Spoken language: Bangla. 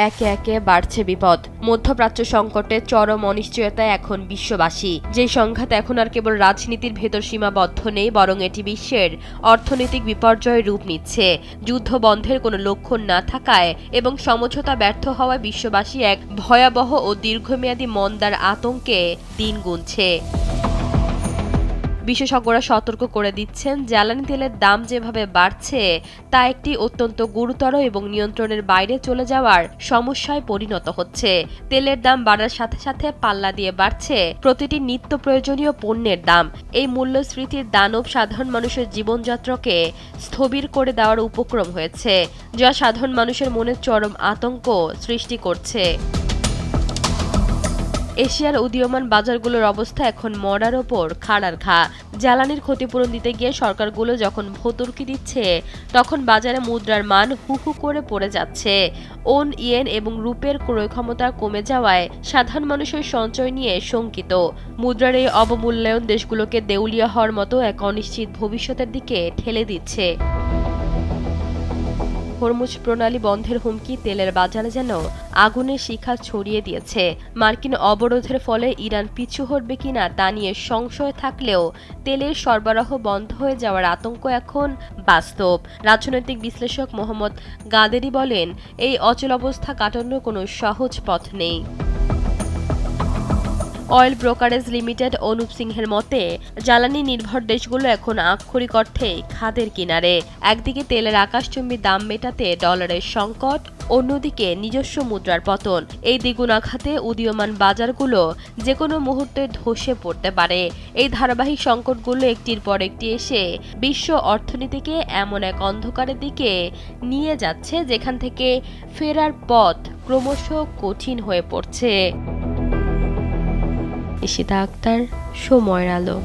একে একে বাড়ছে বিপদ। মধ্যপ্রাচ্য সংকটে চরম অনিশ্চয়তায় এখন বিশ্ববাসী। যে সংঘাত এখন আর কেবল রাজনীতির ভেতর সীমাবদ্ধ নেই, বরং এটি বিশ্বের অর্থনৈতিক বিপর্যয়ের রূপ নিচ্ছে। যুদ্ধ বন্ধের কোনো লক্ষণ না থাকায় এবং সমঝোতা ব্যর্থ হওয়ায় বিশ্ববাসী এক ভয়াবহ ও দীর্ঘমেয়াদী মন্দার আতঙ্কে দিন গুনছে। বিশেষজ্ঞরা সতর্ক করে দিচ্ছেন, জ্বালানি তেলের দাম যেভাবে বাড়ছে তা একটি অত্যন্ত গুরুতর এবং নিয়ন্ত্রণের বাইরে চলে যাওয়ার সমস্যায় পরিণত হচ্ছে। তেলের দাম বাড়ার সাথে সাথে পাল্লা দিয়ে বাড়ছে প্রতিটি নিত্য প্রয়োজনীয় পণ্যের দাম। এই মূল্যস্ফীতির দানব সাধারণ মানুষের জীবনযাত্রাকে স্থবির করে দেওয়ার উপক্রম হয়েছে, যা সাধারণ মানুষের মনে চরম আতঙ্ক সৃষ্টি করছে। এশিয়ার উদীয়মান বাজারগুলোর অবস্থা এখন মরার ওপর খাড়ার ঘা। জ্বালানির ক্ষতিপূরণ দিতে গিয়ে সরকারগুলো যখন ভর্তুকি দিচ্ছে, তখন বাজারে মুদ্রার মান হু হু করে পড়ে যাচ্ছে। ওন, ইয়েন এবং রুপের ক্রয় ক্ষমতা কমে যাওয়ায় সাধারণ মানুষের সঞ্চয় নিয়ে শঙ্কিত। মুদ্রার এই অবমূল্যায়ন দেশগুলোকে দেউলিয়া হওয়ার মতো এক অনিশ্চিত ভবিষ্যতের দিকে ঠেলে দিচ্ছে। হরমুজ প্রণালী বন্ধের হুমকি তেলের বাজারে যেন আগুনের শিখা ছড়িয়ে দিয়েছে। মার্কিন অবরোধের ফলে ইরান পিছু হটবে কিনা তা নিয়ে সংশয় থাকলেও তেলের সরবরাহ বন্ধ হয়ে যাওয়ার আতঙ্ক এখন বাস্তব। রাজনৈতিক বিশ্লেষক মোহাম্মদ গাদেরি বলেন, এই অচল অবস্থা কাটানোর কোনো সহজ পথ নেই। অয়েল ব্রোকারেজ লিমিটেড অনুপ সিংহের মতে, জ্বালানি নির্ভর দেশগুলো এখন আক্ষরিক অর্থেই খাদের কিনারে। একদিকে তেলের আকাশচুম্বী দাম মেটাতে ডলারের সংকট, অন্যদিকে নিজস্ব মুদ্রার পতন। এই দ্বিগুণ আঘাতে উদীয়মান বাজারগুলো যে কোনো মুহূর্তে ধসে পড়তে পারে। এই ধারাবাহিক সংকটগুলো একটির পর একটি এসে বিশ্ব অর্থনীতিকে এমন এক অন্ধকারের দিকে নিয়ে যাচ্ছে যেখান থেকে ফেরার পথ ক্রমশ কঠিন হয়ে পড়ছে। ঈশিতা আক্তার, সময়ের আলো।